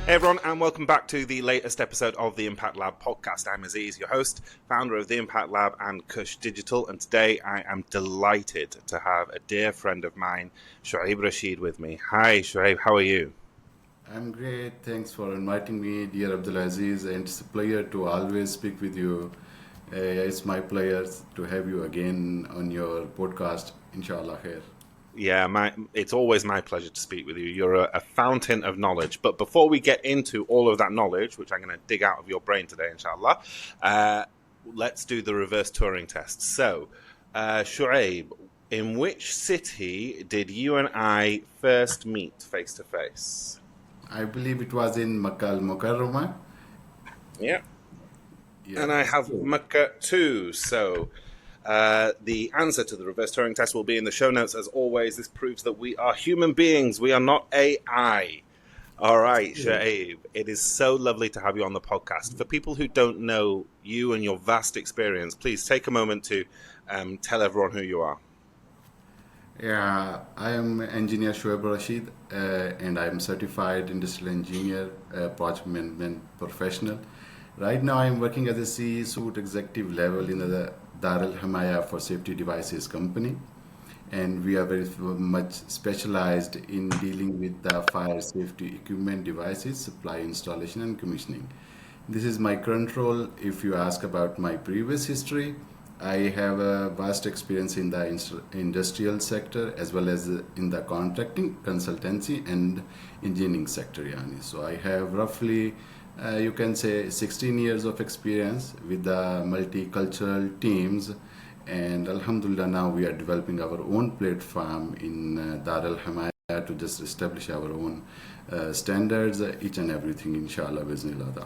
Hey everyone, and welcome back to the latest episode of the Impact Lab podcast. I'm Aziz, your host, founder of the Impact Lab and Kush Digital, and today I am delighted to have a dear friend of mine, Sha'ib Rashid, with me. Hi Sha'ib, how are you? I'm great. Thanks for inviting me, dear Abdulaziz, and it's a pleasure to always speak with you. It's my pleasure to have you again on your podcast, inshallah. Khair. Yeah, it's always my pleasure to speak with you. You're a fountain of knowledge. But before we get into all of that knowledge, which I'm going to dig out of your brain today, inshallah, let's do the reverse Turing test. So, Shu'aib, in which city did you and I first meet face to face? I believe it was in Makkah al-Mukarramah. Yeah. Yeah, And I it's have true. Mecca too. So the answer to the reverse Turing test will be in the show notes. As always, this proves that we are human beings. We are not AI. All right, True. Sha'ib, it is so lovely to have you on the podcast. For people who don't know you and your vast experience, please take a moment to tell everyone who you are. Yeah, I am engineer Shoaib Rashid, and I am certified industrial engineer, project management professional. Right now, I am working as a C-suite executive level in the Al-Hamaya for safety devices company, and we are very much specialized in dealing with the fire safety equipment devices, supply, installation, and commissioning. This is my current role. If you ask about my previous history, I have a vast experience in the industrial sector as well as in the contracting, consultancy, and engineering sector. Yani. So I have roughly, you can say, 16 years of experience with the multicultural teams. And Alhamdulillah, now we are developing our own platform in Dar al-Hamaya to just establish our own standards, each and everything, inshallah, bismillah.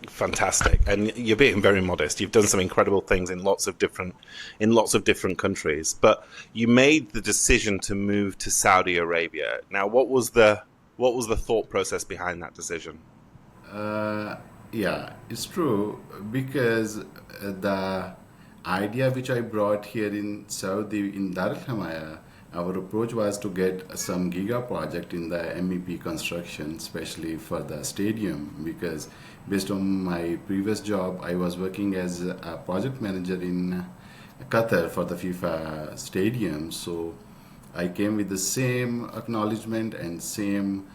Fantastic, and you're being very modest. You've done some incredible things in lots of different countries, but you made the decision to move to Saudi Arabia. Now, what was the thought process behind that decision? Uh, yeah, it's true because the idea which I brought here in Saudi in Dar al Hamaya, our approach was to get some giga project in the MEP construction, especially for the stadium, because based on my previous job, I was working as a project manager in Qatar for the FIFA stadium. So I came with the same acknowledgement and same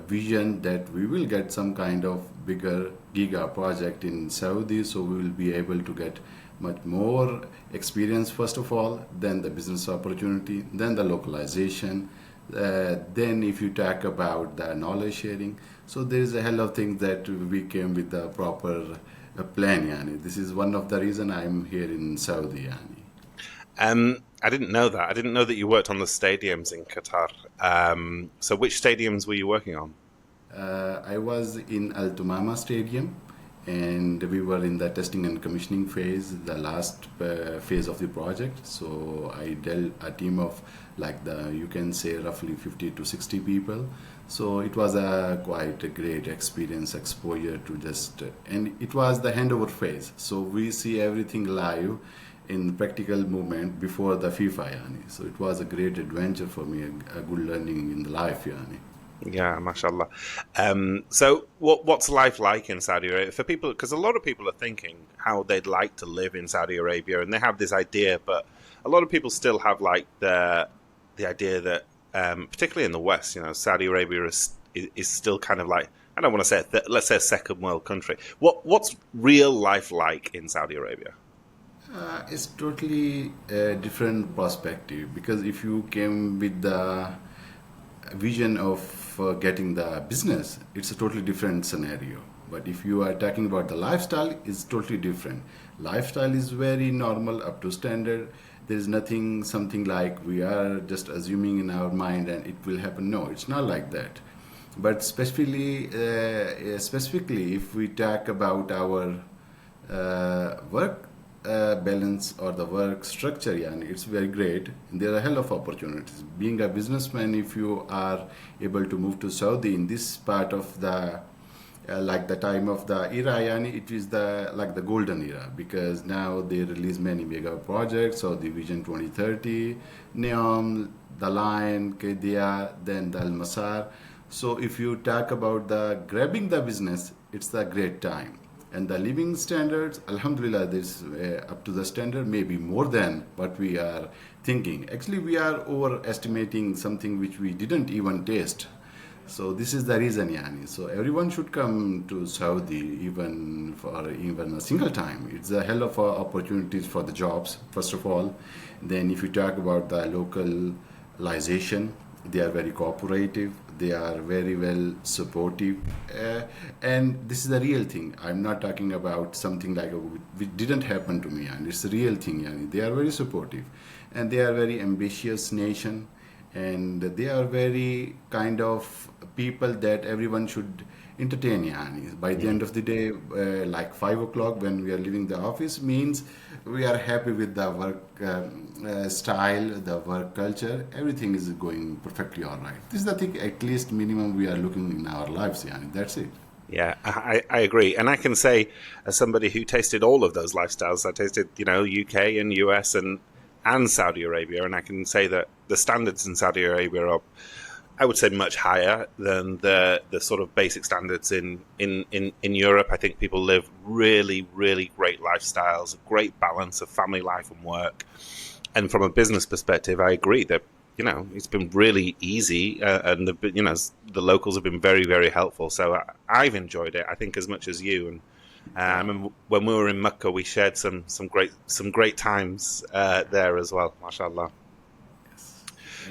vision that we will get some kind of bigger giga project in Saudi, so we will be able to get much more experience first of all, then the business opportunity, then the localization, then if you talk about the knowledge sharing. So there is a hell of things that we came with the proper plan. Yani. This is one of the reason I'm here in Saudi. Yani. I didn't know that. I didn't know that you worked on the stadiums in Qatar. So, which stadiums were you working on? I was in Al Tumama Stadium, and we were in the testing and commissioning phase, the last phase of the project. So I dealt a team of like the you can say roughly 50 to 60 people. So it was a quite a great experience, exposure to just, and it was the handover phase. So we see everything live in practical movement before the FIFA. Yani. So it was a great adventure for me, a good learning in the life. Yani. Yeah, mashallah. So, what's life like in Saudi Arabia for people? Because a lot of people are thinking how they'd like to live in Saudi Arabia, and they have this idea, but a lot of people still have like the idea that, particularly in the West, Saudi Arabia is still kind of like, I don't want to say let's say a second world country. What's real life like in Saudi Arabia? It's totally a different perspective because if you came with the vision of getting the business, it's a totally different scenario. But if you are talking about the lifestyle, it's totally different. Lifestyle is very normal, up to standard. There is nothing something like we are just assuming in our mind and it will happen. No, it's not like that. But specifically, if we talk about our work balance or the work structure, yeah, and it's very great. And there are a hell of opportunities. Being a businessman, if you are able to move to Saudi in this part of the like the time of the era, yani it is the like the golden era because now they release many mega projects. So the Vision 2030, Neom, the Line, Kedia, then the Al Masar. So if you talk about the grabbing the business, it's the great time. And the living standards, alhamdulillah, this up to the standard, maybe more than what we are thinking. Actually, we are overestimating something which we didn't even taste. So this is the reason, yani. So everyone should come to Saudi, even for even a single time. It's a hell of a opportunities for the jobs, first of all. Then if you talk about the localization, they are very cooperative. They are very well supportive, and this is the real thing. I'm not talking about something like which didn't happen to me, and it's a real thing. Yani. They are very supportive, and they are very ambitious nation, and they are very kind of people that everyone should entertain. Yani. By the end of the day, like 5 o'clock when we are leaving the office means we are happy with the work style, the work culture. Everything is going perfectly all right. This is the thing, at least minimum we are looking in our lives. Yani. That's it. Yeah, I agree. And I can say, as somebody who tasted all of those lifestyles, I tasted, UK and US and Saudi Arabia, and I can say that the standards in Saudi Arabia are, I would say, much higher than the sort of basic standards in Europe. I think people live really, really great lifestyles, a great balance of family life and work. And from a business perspective, I agree that, it's been really easy, and the locals have been very, very helpful. So I've enjoyed it, I think, as much as you. And I remember when we were in Mecca, we shared some great times there as well, mashallah.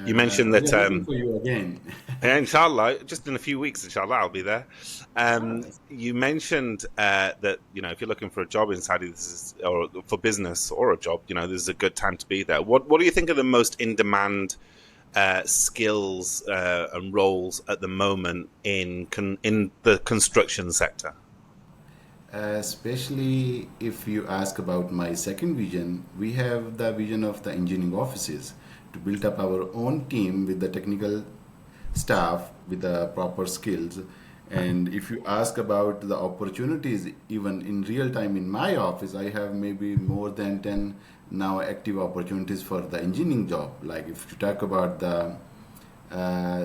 You mentioned that. We are looking for you again. Inshallah, just in a few weeks, inshallah, I'll be there. You mentioned that if you're looking for a job in Saudi, or for business or a job, this is a good time to be there. What do you think are the most in demand skills and roles at the moment in the construction sector? Especially if you ask about my second vision, we have the vision of the engineering offices to build up our own team with the technical staff with the proper skills. And if you ask about the opportunities, even in real time in my office, I have maybe more than 10 now active opportunities for the engineering job. Like if you talk about the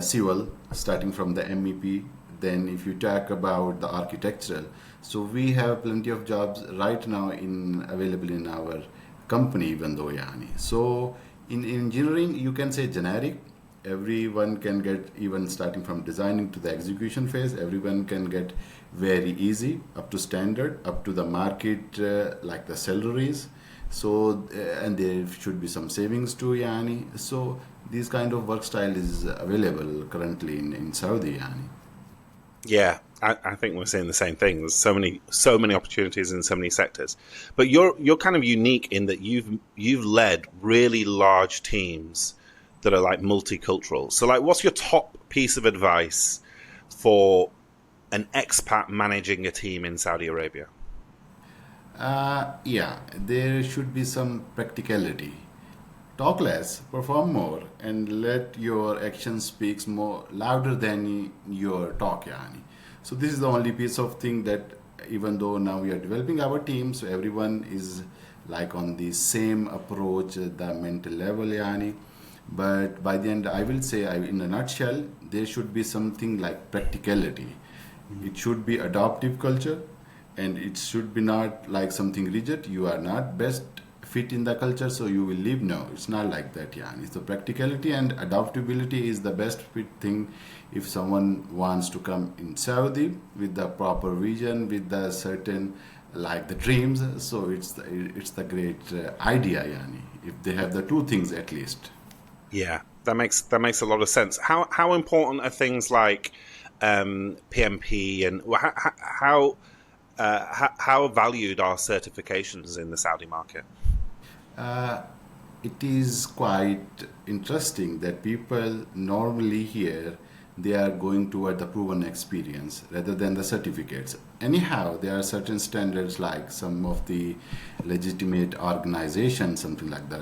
civil, starting from the MEP, then if you talk about the architectural, so we have plenty of jobs right now available in our company, even though yani. So in engineering, you can say generic. Everyone can get, even starting from designing to the execution phase, everyone can get very easy, up to standard, up to the market, like the salaries. So, and there should be some savings too, yani. So this kind of work style is available currently in Saudi, yani. Yeah, I think we're seeing the same thing. There's so many opportunities in so many sectors, but you're kind of unique in that you've led really large teams that are like multicultural. So, like, what's your top piece of advice for an expat managing a team in Saudi Arabia? Yeah, there should be some practicality. Talk less, perform more, and let your action speaks more louder than your talk, yani. So this is the only piece of thing that, even though now we are developing our team, so everyone is like on the same approach, the mental level, yani. But by the end, I will say, in a nutshell, there should be something like practicality. It should be adaptive culture, and it should be not like something rigid. You are not best fit in the culture, so you will leave. No, it's not like that. Yeah, it's the practicality and adaptability is the best fit thing if someone wants to come in Saudi with the proper vision, with the certain like the dreams. So it's the great idea, yani, if they have the two things at least. Yeah, that makes a lot of sense. How important are things like PMP, and how valued are certifications in the Saudi market? It is quite interesting that people normally here they are going toward the proven experience rather than the certificates. Anyhow, there are certain standards like some of the legitimate organizations, something like the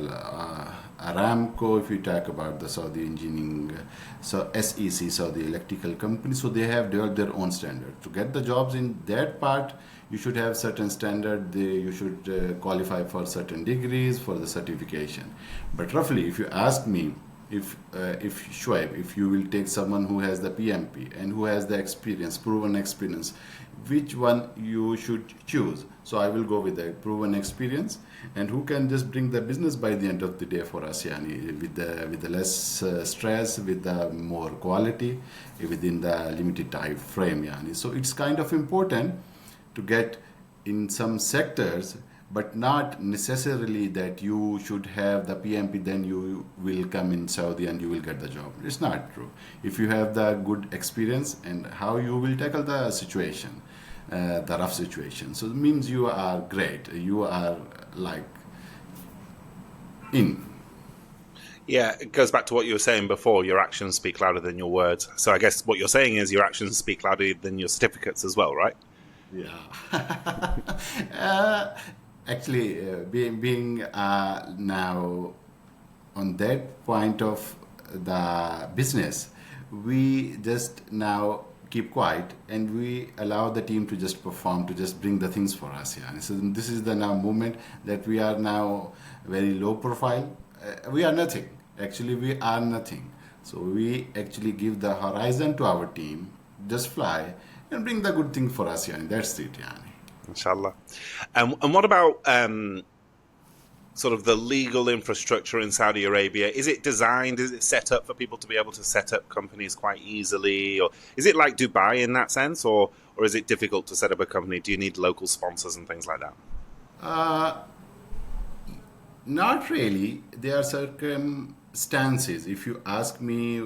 Aramco, if you talk about the Saudi engineering, so SEC, Saudi electrical company, so they have developed their own standard. To get the jobs in that part, you should have certain standard, you should qualify for certain degrees for the certification. But roughly, if you ask me, if Shoaib, if you will take someone who has the PMP and who has the experience, proven experience, which one you should choose? So I will go with the proven experience, and who can just bring the business by the end of the day for us, yani, with the less stress, with the more quality, within the limited time frame, yani. So it's kind of important to get in some sectors, but not necessarily that you should have the PMP, then you will come in Saudi and you will get the job. It's not true. If you have the good experience and how you will tackle the situation, the rough situation, so it means you are great. You are like in. Yeah, it goes back to what you were saying before. Your actions speak louder than your words. So I guess what you're saying is your actions speak louder than your certificates as well, right? Yeah. Actually, being now on that point of the business, we just now keep quiet and we allow the team to just perform, to just bring the things for us. Yeah. So this is the now moment that we are now very low profile. We are nothing. Actually, we are nothing. So we actually give the horizon to our team, just fly and bring the good thing for us. Yeah. That's it. Yeah. Inshallah. And what about sort of the legal infrastructure in Saudi Arabia? Is it designed, is it set up for people to be able to set up companies quite easily? Or is it like Dubai in that sense? Or is it difficult to set up a company? Do you need local sponsors and things like that? Not really. There are circumstances. If you ask me,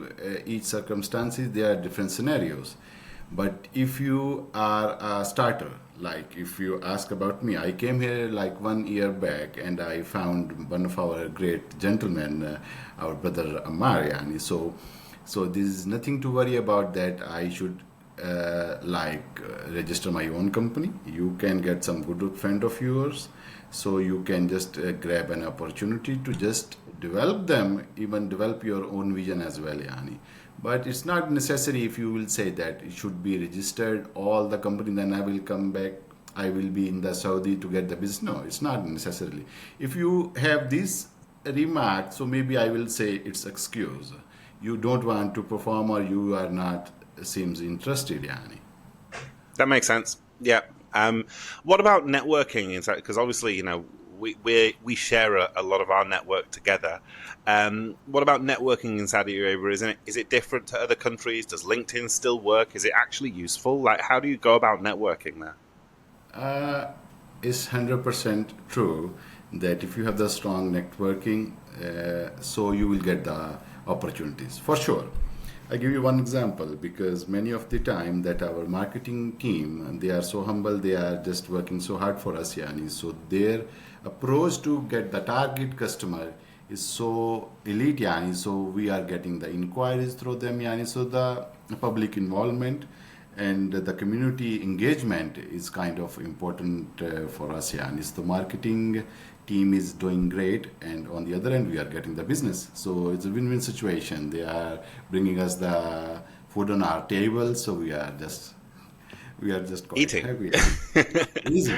each circumstances, there are different scenarios. But if you are a starter, like if you ask about me, I came here like 1 year back and I found one of our great gentlemen, our brother Ammar, yani. So there is nothing to worry about that I should register my own company. You can get some good friend of yours, so you can just grab an opportunity to just develop them, even develop your own vision as well, yani. But it's not necessary if you will say that it should be registered, all the company, then I will come back, I will be in the Saudi to get the business. No, it's not necessarily. If you have this remark, so maybe I will say it's excuse. You don't want to perform or you are not, seems interested, yani. That makes sense. Yeah. What about networking? Because obviously, you know, we share a lot of our network together. What about networking in Saudi Arabia? Is it different to other countries? Does LinkedIn still work? Is it actually useful? Like, how do you go about networking there? It's 100% true that if you have the strong networking, so you will get the opportunities for sure. I give you one example because many of the time that our marketing team, they are so humble, they are just working so hard for us, yani. So their approach to get the target customer is so elite, yani. So we are getting the inquiries through them, yani. So the public involvement and the community engagement is kind of important for us, yani. So the marketing team is doing great, and on the other end we are getting the business, so it's a win-win situation. They are bringing us the food on our table, so we are just quite eating happy. Easy.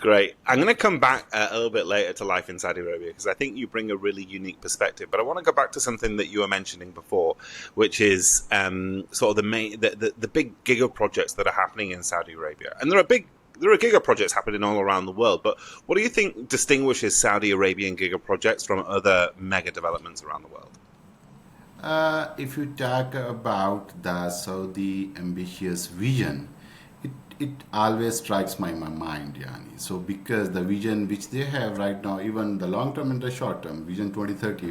Great. I'm going to come back a little bit later to life in Saudi Arabia because I think you bring a really unique perspective. But I want to go back to something that you were mentioning before, which is sort of the big giga projects that are happening in Saudi Arabia. And there are giga projects happening all around the world. But what do you think distinguishes Saudi Arabian giga projects from other mega developments around the world? If you talk about the Saudi ambitious vision, it always strikes my mind, yani. So because the vision which they have right now, even the long term and the short term, Vision 2030,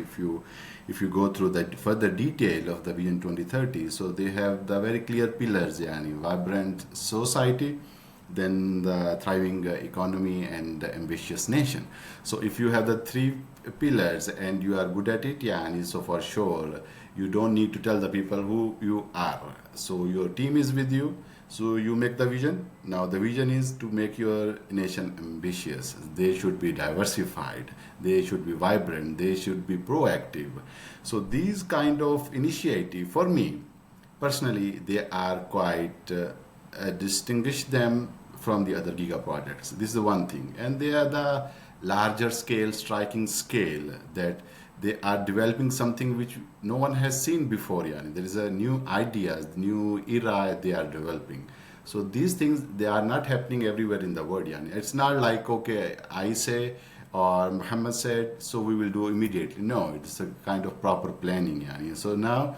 if you go through the further detail of the Vision 2030, so they have the very clear pillars, yani, vibrant society, then the thriving economy and the ambitious nation. So if you have the three pillars and you are good at it, yani, so for sure you don't need to tell the people who you are. So your team is with you. So you make the vision. Now the vision is to make your nation ambitious. They should be diversified. They should be vibrant. They should be proactive. So these kind of initiative, for me personally, they are quite distinguish them from the other giga projects. This is the one thing, and they are the larger scale, striking scale that they are developing something which no one has seen before. Yani. There is a new ideas, new era they are developing. So these things, they are not happening everywhere in the world. Yani. It's not like, okay, I say or Muhammad said, so we will do immediately. No, it's a kind of proper planning. Yani. So now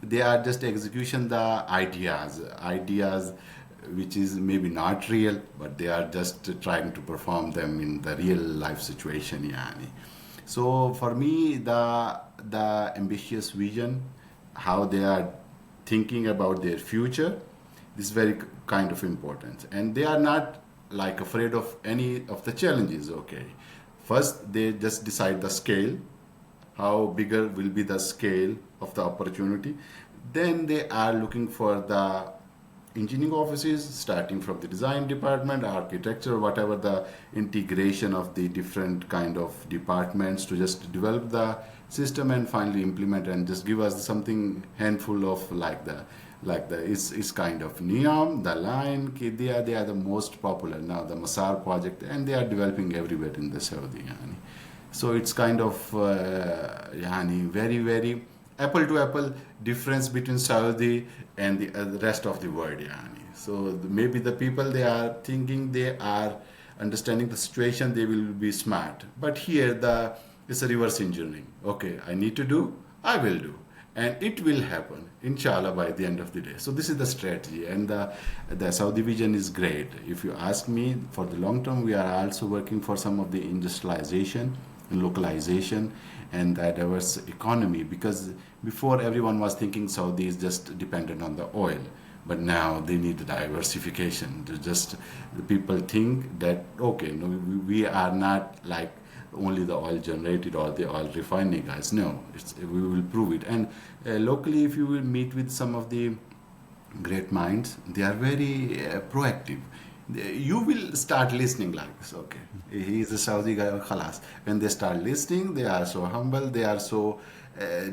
they are just execution the ideas which is maybe not real, but they are just trying to perform them in the real life situation. Yani. So for me, the ambitious vision, how they are thinking about their future, is very kind of important. And they are not like afraid of any of the challenges. Okay, first they just decide the scale, how bigger will be the scale of the opportunity. Then they are looking for the engineering offices, starting from the design department, architecture, whatever the integration of the different kind of departments to just develop the system and finally implement and just give us something handful of like the it's kind of NEOM, the line, they are the most popular now, the Masar project, and they are developing everywhere in the Saudi. Yani. So it's kind of very, very apple to apple difference between Saudi and the rest of the world. Yani. So maybe the people, they are thinking they are understanding the situation, they will be smart. But here it's a reverse engineering. Okay, I need to do, I will do. And it will happen, inshallah, by the end of the day. So this is the strategy. And the Saudi vision is great. If you ask me, for the long term, we are also working for some of the industrialization, localization, and the diverse economy. Because before, everyone was thinking Saudi is just dependent on the oil. But now they need diversification. The people think that, okay, no, we are not like only the oil generated or the oil refining guys. No, we will prove it. And locally, if you will meet with some of the great minds, they are very proactive. You will start listening like this. Okay, he is a Saudi guy, khalas. When they start listening, they are so humble, they are so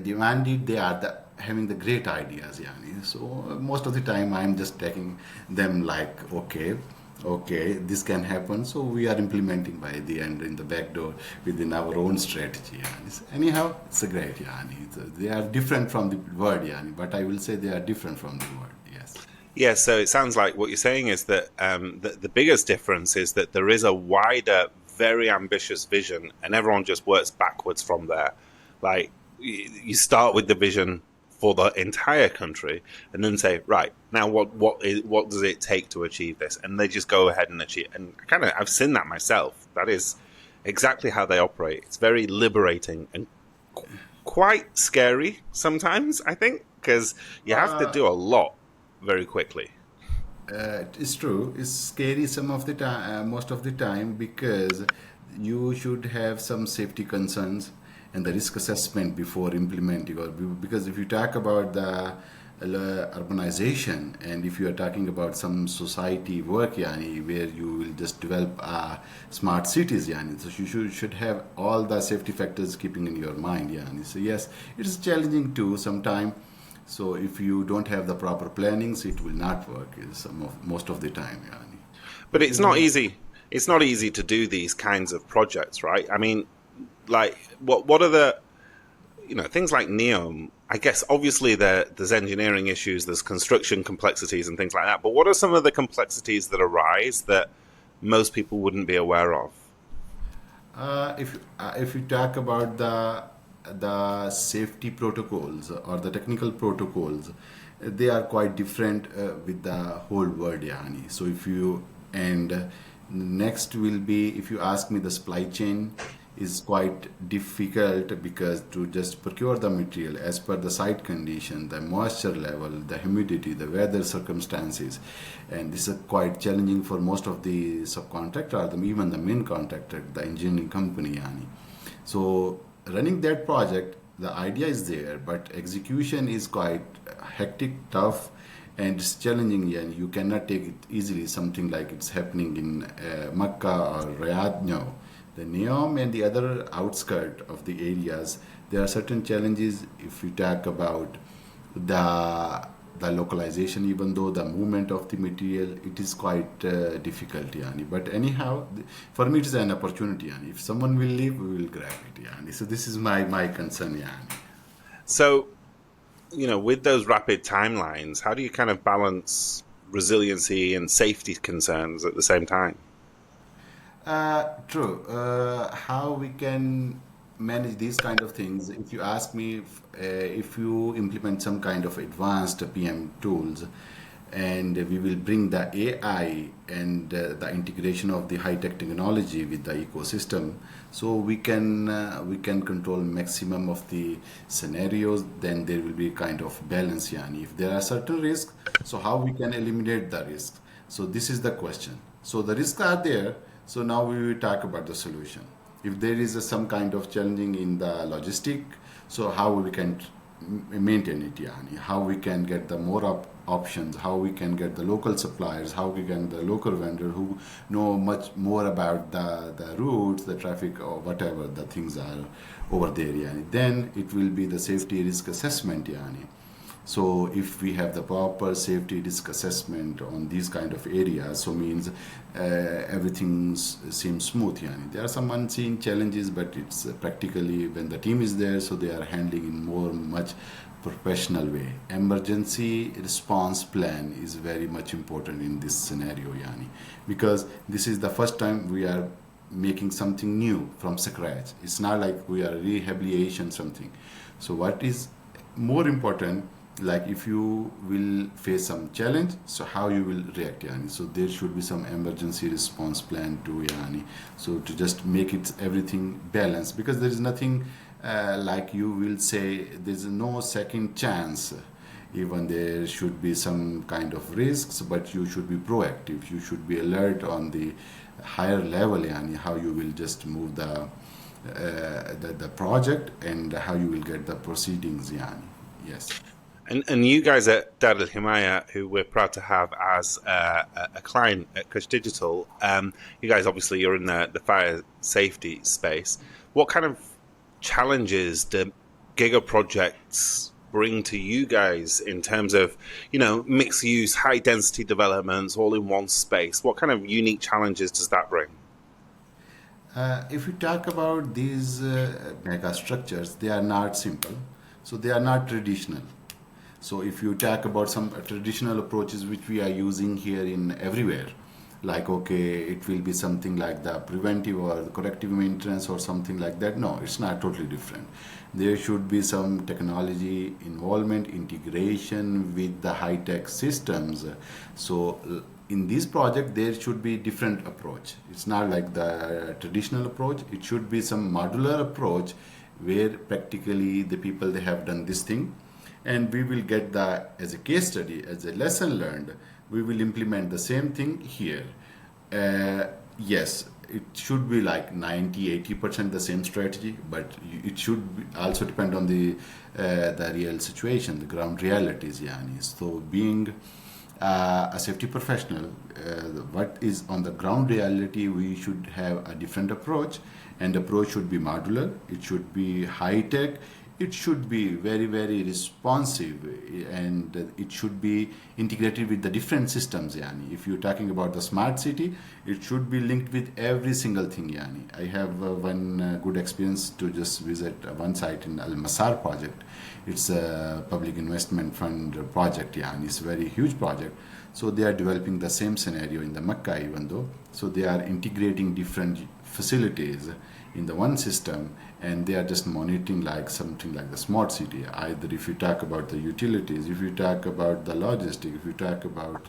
demanded, they are having the great ideas. Yani. So most of the time, I'm just taking them like, okay, this can happen. So we are implementing by the end in the back door within our own strategy. Yani. Anyhow, it's a great. Yani. They are different from the word, yani, but I will say they are different from the word. Yes. Yeah, so it sounds like what you're saying is that the biggest difference is that there is a wider, very ambitious vision, and everyone just works backwards from there. Like, you start with the vision for the entire country, and then say, right, now what does it take to achieve this? And they just go ahead and achieve. And I've seen that myself. That is exactly how they operate. It's very liberating and quite scary sometimes, I think, because you have to do a lot very quickly. It's true. It's scary some of the time, most of the time, because you should have some safety concerns and the risk assessment before implementing. Or because if you talk about the urbanization, and if you are talking about some society work, yani, where you will just develop smart cities, yani, so you should have all the safety factors keeping in your mind. Yani. So yes, it is challenging too sometimes. So if you don't have the proper plannings, it will not work most of the time. Yani. But it's not easy. It's not easy to do these kinds of projects, right? I mean, like, what are the, things like NEOM? I guess obviously there's engineering issues, there's construction complexities and things like that. But what are some of the complexities that arise that most people wouldn't be aware of? If you talk about the safety protocols or the technical protocols, they are quite different with the whole world. Yani. So next will be, if you ask me, the supply chain is quite difficult, because to just procure the material as per the site condition, the moisture level, the humidity, the weather circumstances, and this is quite challenging for most of the subcontractor or even the main contractor, the engineering company. Yani. So running that project, the idea is there, but execution is quite hectic, tough, and it's challenging. And you cannot take it easily, something like it's happening in Makkah or Riyadh. No. The NEOM and the other outskirts of the areas, there are certain challenges if you talk about the the localization, even though the movement of the material, it is quite difficult. Yani. But anyhow, for me, it is an opportunity. Yani. If someone will leave, we will grab it. Yani. So this is my concern. Yani. So, with those rapid timelines, how do you kind of balance resiliency and safety concerns at the same time? True. How we can manage these kind of things? If you ask me, if you implement some kind of advanced PM tools, and we will bring the AI and the integration of the high tech technology with the ecosystem, so we can control maximum of the scenarios. Then there will be kind of balance. Yani. If there are certain risks, so how we can eliminate the risk? So this is the question. So the risks are there. So now we will talk about the solution. If there is some kind of challenging in the logistic, so how we can maintain it, yani, how we can get the more options, how we can get the local suppliers, how we can the local vendor who know much more about the routes, the traffic, or whatever the things are over there, yani. Then it will be the safety risk assessment, yani. So if we have the proper safety risk assessment on these kind of areas, so means everything seems smooth. Yani. There are some unseen challenges, but it's practically when the team is there, so they are handling in much professional way. Emergency response plan is very much important in this scenario, Yani, because this is the first time we are making something new from scratch. It's not like we are rehabilitation something. So what is more important, like if you will face some challenge, so how you will react, Yani. So there should be some emergency response plan too, Yani. So to just make it everything balanced, because there is nothing like you will say there's no second chance. Even there should be some kind of risks, but you should be proactive. You should be alert on the higher level, Yani, how you will just move the project and how you will get the proceedings, Yani. Yes. And you guys at Dar الحماية, who we're proud to have as a client at Kush Digital, you guys obviously you're in the fire safety space. What kind of challenges do giga projects bring to you guys in terms of, mixed use, high density developments all in one space? What kind of unique challenges does that bring? If you talk about these mega structures, they are not simple. So they are not traditional. So if you talk about some traditional approaches which we are using here in everywhere, like, okay, it will be something like the preventive or the corrective maintenance or something like that. No, it's not totally different. There should be some technology involvement, integration with the high-tech systems. So in this project, there should be different approach. It's not like the traditional approach. It should be some modular approach where practically the people, they have done this thing, and we will get that as a case study, as a lesson learned. We will implement the same thing here. Yes, it should be like 90-80% the same strategy, but it should also depend on the real situation, the ground realities. Yani. So being a safety professional, what is on the ground reality, we should have a different approach, and approach should be modular, it should be high tech, it should be very, very responsive, and it should be integrated with the different systems. Yani. If you're talking about the smart city, it should be linked with every single thing. Yani. I have one good experience to just visit one site in Al-Masar project. It's a public investment fund project. Yani. It's a very huge project. So they are developing the same scenario in the Makkah, even though. So they are integrating different facilities in the one system, and they are just monitoring like something like the smart city. Either if you talk about the utilities, if you talk about the logistics, if you talk about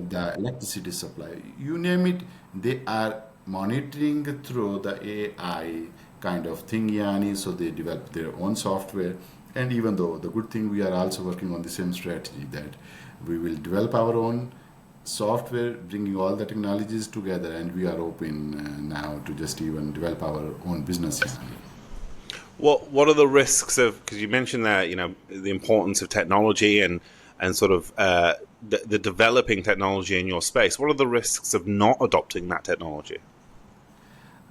the electricity supply, you name it, they are monitoring through the AI kind of thing, Yani. So they develop their own software. And even though the good thing, we are also working on the same strategy, that we will develop our own software, bringing all the technologies together, and we are open now to just even develop our own business. What are the risks of, because you mentioned that, the importance of technology and sort of the developing technology in your space. What are the risks of not adopting that technology?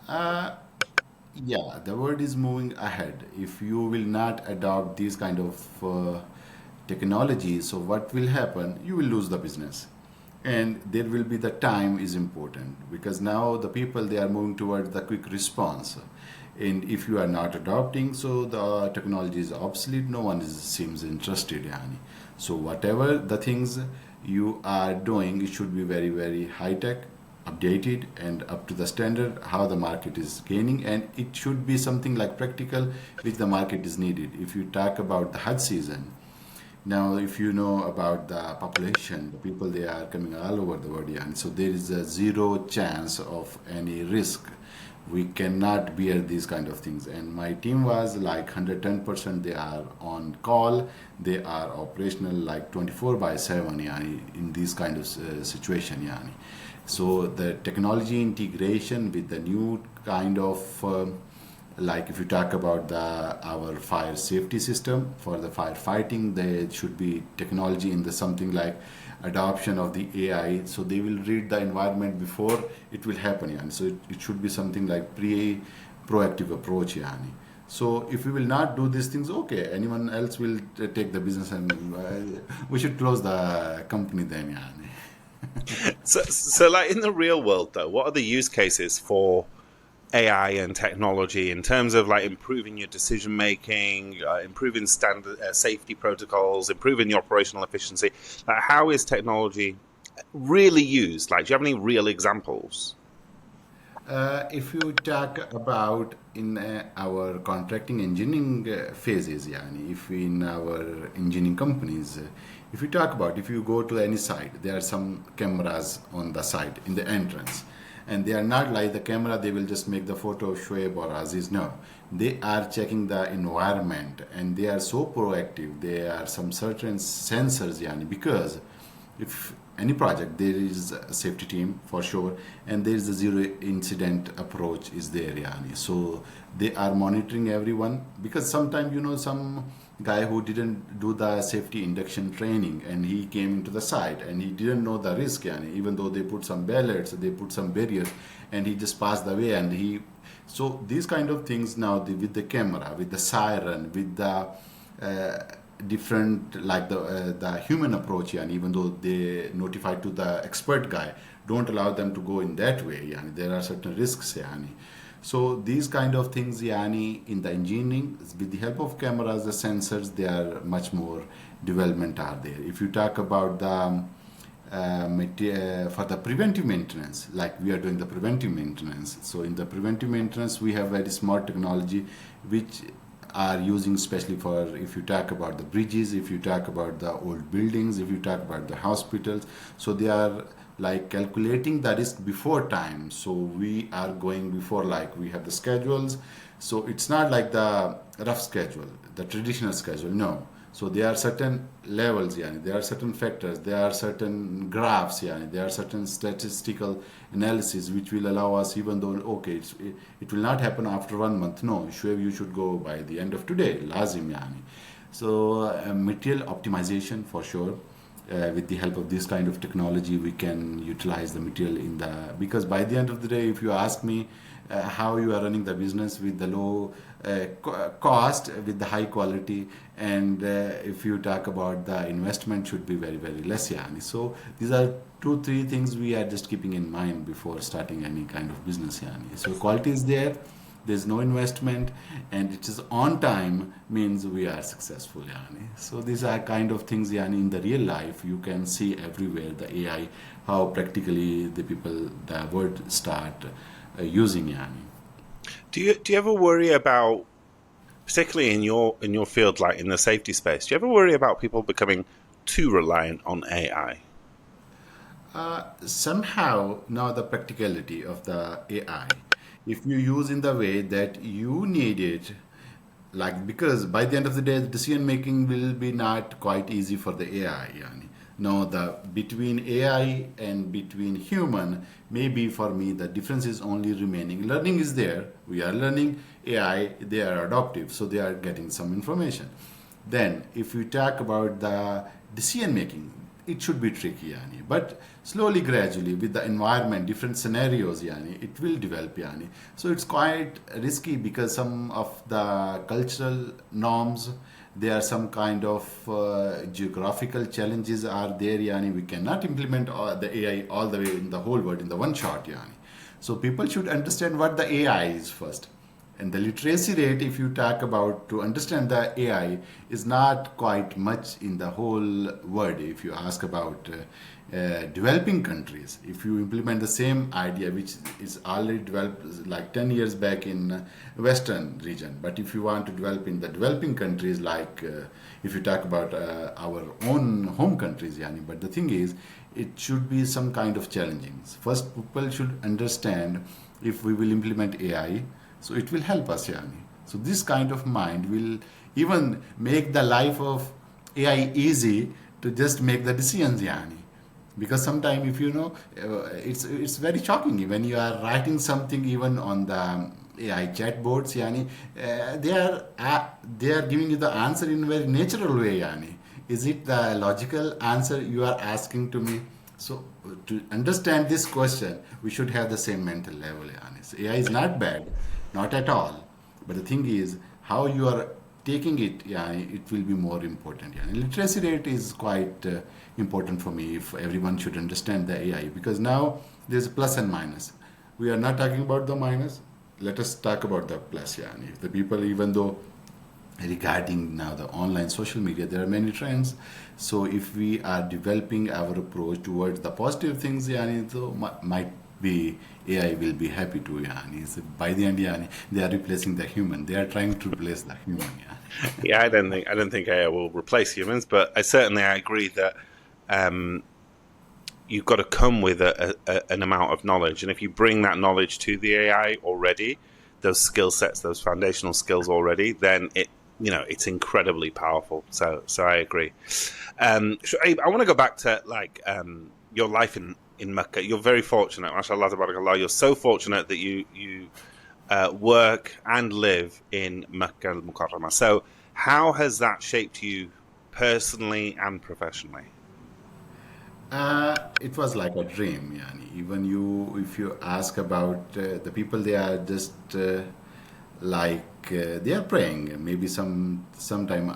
Yeah, the world is moving ahead. If you will not adopt these kind of technology, so what will happen? You will lose the business. And there will be the time is important, because now the people, they are moving towards the quick response. And if you are not adopting, so the technology is obsolete, no one seems interested. Yani. So whatever the things you are doing, it should be very, very high tech, updated and up to the standard how the market is gaining, and it should be something like practical which the market is needed. If you talk about the Hajj season, now if you know about the population, the people, they are coming all over the world, and so there is a zero chance of any risk. We cannot bear these kind of things, and my team was like 110%. They are on call, they are operational like 24 by 7 yani, in this kind of situation yani. So the technology integration with the new kind of like if you talk about our fire safety system for the firefighting, there should be technology in the something like adoption of the AI, so they will read the environment before it will happen, yani. So it should be something like proactive approach, yani. So if we will not do these things, okay, anyone else will take the business, and we should close the company then, yani. So, like in the real world, though, what are the use cases for AI and technology in terms of like improving your decision making, improving standard safety protocols, improving the operational efficiency? Like, how is technology really used? Like, do you have any real examples? If you talk about in our contracting engineering phases, yani, if in our engineering companies, if you talk about, if you go to any site, there are some cameras on the site in the entrance, and they are not like the camera, they will just make the photo of Shoaib or Aziz. No, they are checking the environment, and they are so proactive. There are some certain sensors, yani, because if any project, there is a safety team for sure, and there is a zero incident approach is there, yani. So they are monitoring everyone, because sometimes, you know, some guy who didn't do the safety induction training, and he came into the site and he didn't know the risk, yani, even though they put some ballards, they put some barriers, and he just passed the way, and he, so these kind of things now, with the camera, with the siren, with the different, like the human approach, and even though they notify to the expert guy, don't allow them to go in that way, yani. There are certain risks, yani. So these kind of things, yani, in the engineering, with the help of cameras, the sensors, they are much more development are there. If you talk about the for the preventive maintenance, like we are doing the preventive maintenance, so in the preventive maintenance we have very smart technology which are using especially for, if you talk about the bridges, if you talk about the old buildings, if you talk about the hospitals, so they are like calculating the risk before time. So we are going before, like we have the schedules, so it's not like the rough schedule, the traditional schedule, no. So there are certain levels, yani, there are certain factors, there are certain graphs, yani, there are certain statistical analysis which will allow us, even though, okay, it will not happen after 1 month, no, sure, you should go by the end of today, lazim, yani. So material optimization for sure. With the help of this kind of technology, we can utilize the material in the, because by the end of the day, if you ask me how you are running the business with the low cost, with the high quality, and if you talk about the investment should be very, very less, yani. So these are 2-3 things we are just keeping in mind before starting any kind of business, yani. So quality is there's no investment, and it is on time, means we are successful, yani. So these are kind of things, yani, in the real life you can see everywhere the AI, how practically the people, the world start using, yani. Do you ever worry about, particularly in your field, like in the safety space, do you ever worry about people becoming too reliant on AI? Somehow now the practicality of the AI, if you use in the way that you need it, like, because by the end of the day the decision making will be not quite easy for the AI, yani. No, the between AI and between human, maybe for me the difference is only remaining. Learning is there. We are learning. AI, they are adaptive, so they are getting some information. Then, if we talk about the decision making, it should be tricky, yani. But slowly, gradually, with the environment, different scenarios, yani, it will develop, yani. So it's quite risky because some of the cultural norms there are some kind of geographical challenges are there. Yani, we cannot implement the AI all the way in the whole world in the one shot. Yani. So people should understand what the AI is first. And the literacy rate, if you talk about to understand the AI, is not quite much in the whole world. If you ask about developing countries, if you implement the same idea, which is already developed like 10 years back in Western region, but if you want to develop in the developing countries, like if you talk about our own home countries, yani, but the thing is, it should be some kind of challenging. First, people should understand if we will implement AI, so it will help us, yani. So this kind of mind will even make the life of AI easy to just make the decisions, yani. Because sometimes, if you know, it's very shocking when you are writing something even on the AI chatbots, yani, they are giving you the answer in a very natural way, yani. Is it the logical answer you are asking to me? So to understand this question, we should have the same mental level, yani. So AI is not bad, not at all. But the thing is, how you are taking it, yani, it will be more important. Yani. Literacy rate is quite important for me if everyone should understand the AI, because now there's plus and minus. We are not talking about the minus. Let us talk about the plus. Yani. If the people, even though regarding now the online social media, there are many trends. So if we are developing our approach towards the positive things, yani, so might be AI will be happy to. Yani. So by the end, yani, they are replacing the human. They are trying to replace the human. Yani. Yeah, I don't think AI will replace humans, but I agree that you've got to come with an amount of knowledge, and if you bring that knowledge to the AI already, those skill sets, those foundational skills already, then it's incredibly powerful. So I agree. Sha'ib, I want to go back to your life in Mecca. You're very fortunate, mashallah, tabarakallah. You're so fortunate that you work and live in Mecca al-Mukarramah. So how has that shaped you personally and professionally? It was like a dream, yani. Even if you ask about the people, they are just they are praying. Maybe sometime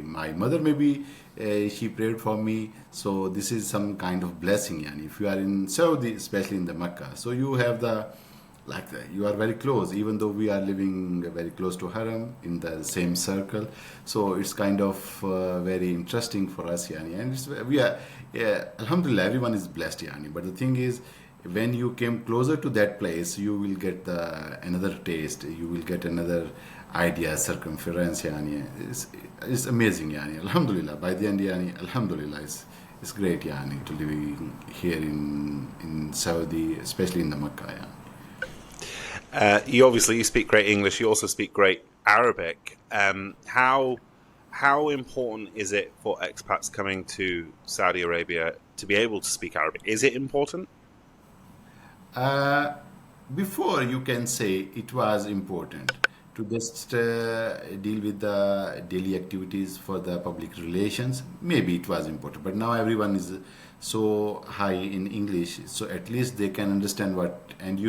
my mother, maybe she prayed for me. So this is some kind of blessing, yani. If you are in Saudi, especially in the Mecca, so you have you are very close, even though we are living very close to Haram in the same circle. So it's kind of very interesting for us, yani. And we are, alhamdulillah, everyone is blessed, yani. But the thing is, when you came closer to that place, you will get another taste. You will get another idea, circumference, yani. It's amazing, yani. Alhamdulillah. By the end, yani, alhamdulillah, it's great, yani, to live here in Saudi, especially in the Makkah, yani. You speak great English. You also speak great Arabic. How important is it for expats coming to Saudi Arabia to be able to speak Arabic? Is it important? Before, you can say it was important to just deal with the daily activities for the public relations. Maybe it was important, but now everyone is so high in English, so at least they can understand and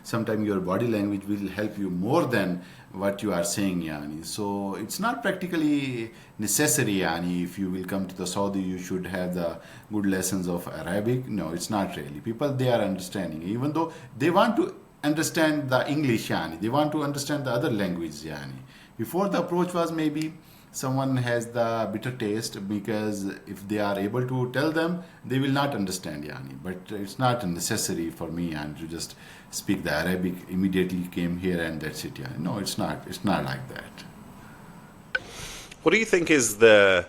sometimes your body language will help you more than what you are saying, yani. So it's not practically necessary, yani. If you will come to the Saudi, you should have the good lessons of Arabic. No, it's not really. People, they are understanding, even though they want to understand the English, yani. They want to understand the other language, yani. Before, the approach was maybe someone has the bitter taste, because if they are able to tell them, they will not understand, yani. But it's not necessary for me, and to just speak the Arabic, immediately came here and that's it, yani. No, it's not like that. What do you think is the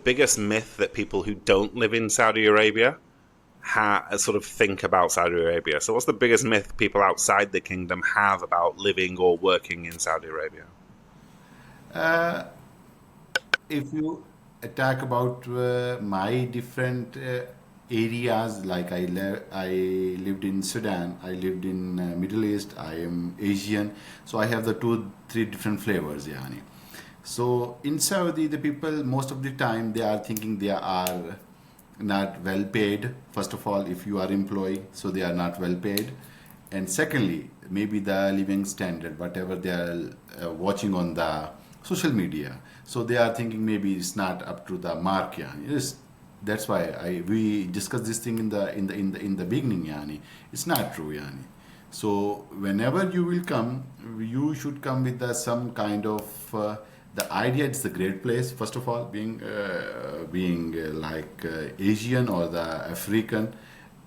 biggest myth that people who don't live in Saudi Arabia sort of think about Saudi Arabia? So what's the biggest myth people outside the kingdom have about living or working in Saudi Arabia? If you talk about my different areas, like I lived in Sudan, I lived in Middle East, I am Asian, so I have the 2-3 different flavors, yani. So in Saudi, the people, most of the time, they are thinking they are not well paid. First of all, if you are employee, so they are not well paid. And secondly, maybe the living standard, whatever they are watching on the social media. So they are thinking maybe it's not up to the mark. Yani. That's why we discussed this thing in the beginning. Yani. It's not true. Yani. So whenever you will come, you should come with some kind of the idea. It's a great place. First of all, being like Asian or the African,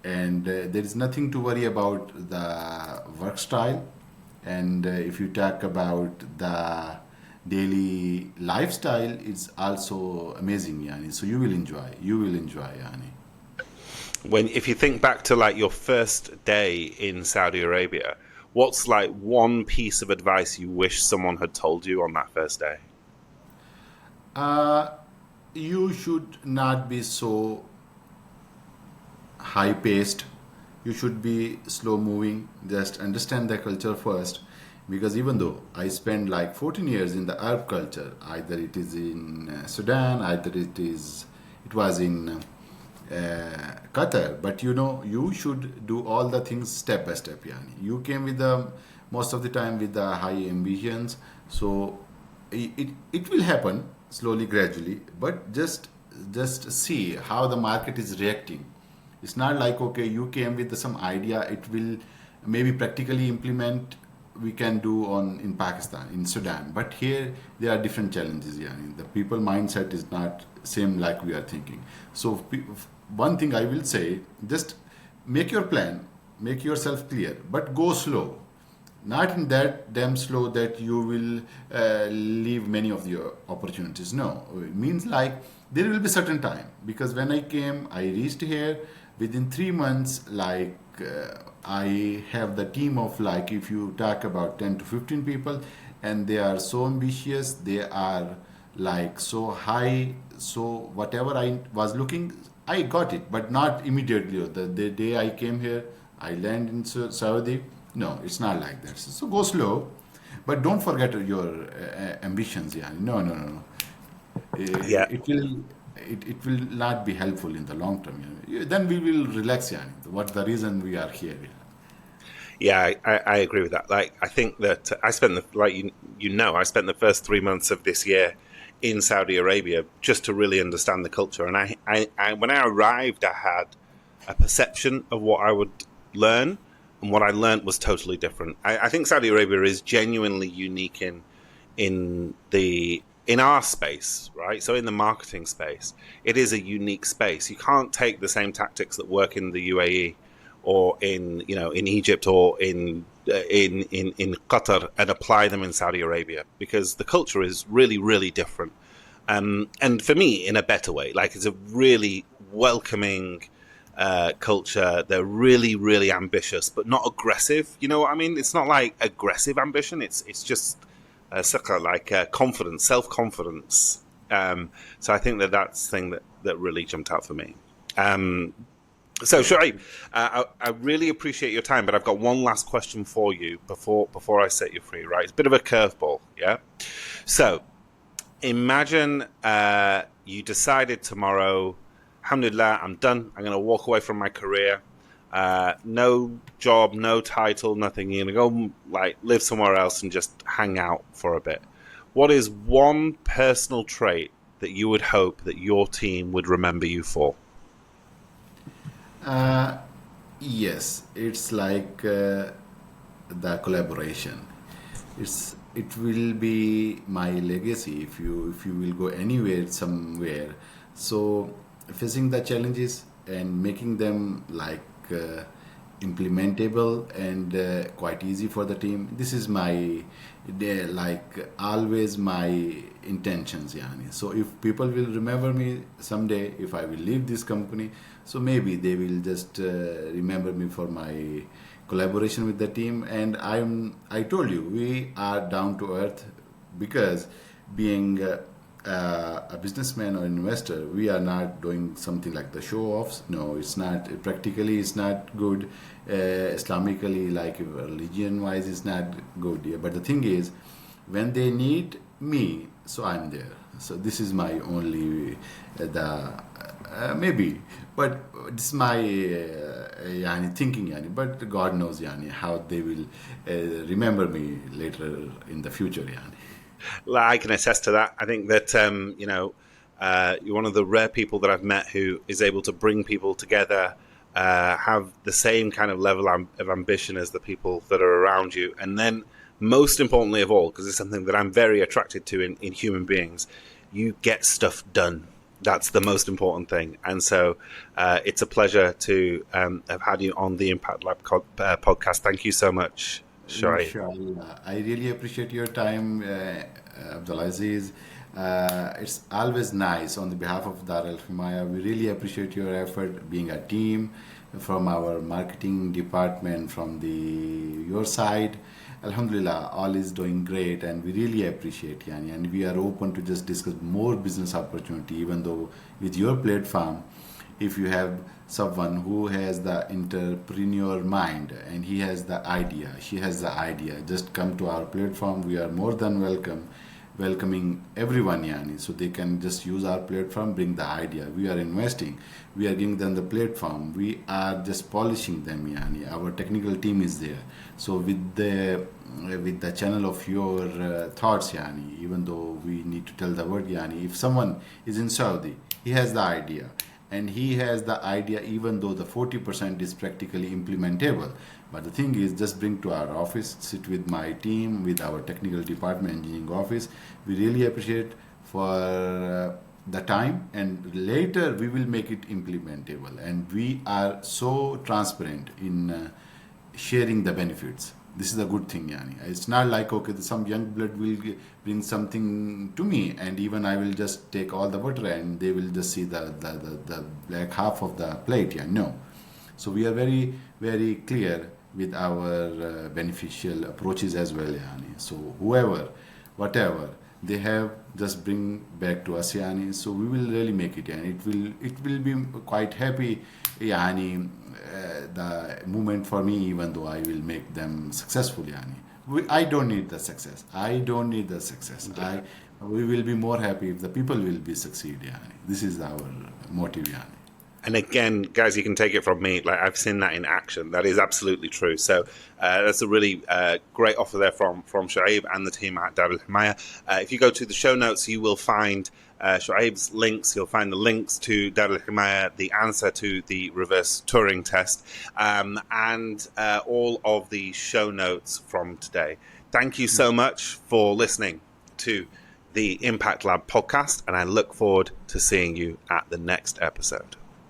and there is nothing to worry about the work style. And if you talk about the daily lifestyle, it's also amazing, yani. So you will enjoy. Yani. If you think back to like your first day in Saudi Arabia, what's like one piece of advice you wish someone had told you on that first day? You should not be so high paced. You should be slow moving. Just understand the culture first. Because even though I spent like 14 years in the Arab culture, either it is in Sudan, either it was in Qatar, but you should do all the things step by step. Yani. You came with most of the time with the high ambitions, so it will happen slowly, gradually, but just see how the market is reacting. It's not like, okay, you came with some idea, it will maybe practically implement, we can do in Pakistan, in Sudan, but here there are different challenges. Yani. The people mindset is not same like we are thinking. So one thing I will say, just make your plan, make yourself clear, but go slow. Not in that damn slow that you will leave many of your opportunities. No, it means like there will be certain time, because when I came, I reached here within 3 months. Like I have the team of, like, if you talk about 10 to 15 people, and they are so ambitious, they are like so high. So whatever I was looking, I got it, but not immediately. The day I came here, I landed in Saudi. No, it's not like that. So go slow, but don't forget your ambitions. Yeah, no. Yeah. It will not be helpful in the long term. Then we will relax. Yeah, what's the reason we are here? Yeah, I agree with that. Like, I think that I spent I spent the first 3 months of this year in Saudi Arabia just to really understand the culture. And I when I arrived, I had a perception of what I would learn, and what I learned was totally different. I think Saudi Arabia is genuinely unique in our space, right? So in the marketing space, it is a unique space. You can't take the same tactics that work in the UAE or in Egypt or in Qatar and apply them in Saudi Arabia, because the culture is really, really different. And for me, in a better way. Like, it's a really welcoming culture. They're really, really ambitious, but not aggressive. You know what I mean? It's not like aggressive ambition. It's just confidence, self-confidence. So I think that's the thing that really jumped out for me. So Sha'ib, I really appreciate your time, but I've got one last question for you before I set you free. Right, it's a bit of a curveball, yeah. So imagine you decided tomorrow, alhamdulillah, I'm done. I'm going to walk away from my career. No job, no title, nothing. You're going to go live somewhere else and just hang out for a bit. What is one personal trait that you would hope that your team would remember you for? Yes, it's like the collaboration. It will be my legacy if you will go anywhere, somewhere. So facing the challenges and making them implementable and quite easy for the team. This is my always my intentions. Yani. So if people will remember me someday, if I will leave this company, so maybe they will just remember me for my collaboration with the team. And I told you, we are down to earth, because being a businessman or investor, we are not doing something like the show offs. No, it's not. Practically, it's not good. Islamically, like religion wise, it's not good. Yeah. But the thing is, when they need me, so I'm there. So this is my only maybe, but it's my thinking. But God knows how they will remember me later in the future. I can attest to that. I think that you're one of the rare people that I've met who is able to bring people together, have the same kind of level of ambition as the people that are around you, and then most importantly of all, because it's something that I'm very attracted to in human beings, you get stuff done. That's the most important thing. And so it's a pleasure to have had you on the Impact Lab podcast. Thank you so much, Shai. Inshallah. I really appreciate your time, Abdulaziz. It's always nice on the behalf of Dar al-Himaya. We really appreciate your effort being a team from our marketing department, from your side. Alhamdulillah, all is doing great, and we really appreciate Yani, and we are open to just discuss more business opportunity. Even though with your platform, if you have someone who has the entrepreneur mind and he has the idea, she has the idea, just come to our platform. We are more than welcoming everyone, Yani, so they can just use our platform, bring the idea. We are investing, we are giving them the platform, we are just polishing them, Yani. Our technical team is there. So with the channel of your thoughts, Yani, even though we need to tell the word, Yani, if someone is in Saudi, he has the idea, and he has the idea even though the 40% is practically implementable. But the thing is, just bring to our office, sit with my team, with our technical department, engineering office. We really appreciate for the time, and later we will make it implementable. And we are so transparent in sharing the benefits. This is a good thing, Yani. It's not like, okay, some young blood will bring something to me, and even I will just take all the butter and they will just see the black half of the plate, Yani. No. So we are very, very clear with our beneficial approaches as well, Yani. So whatever they have, just bring back to us, Yani. So we will really make it, and it will be quite happy, Yani. The moment for me, even though I will make them successful, Yani. I don't need the success. We will be more happy if the people will be succeed, Yani. This is our motive, Yani. And again, guys, you can take it from me. Like, I've seen that in action. That is absolutely true. So that's a really great offer there from Sha'ib and the team at Dar al-Himaya. If you go to the show notes, you will find Sha'ib's links. You'll find the links to Dar al-Himaya, the answer to the reverse Turing test, and all of the show notes from today. Thank you so much for listening to the Impact Lab podcast, and I look forward to seeing you at the next episode.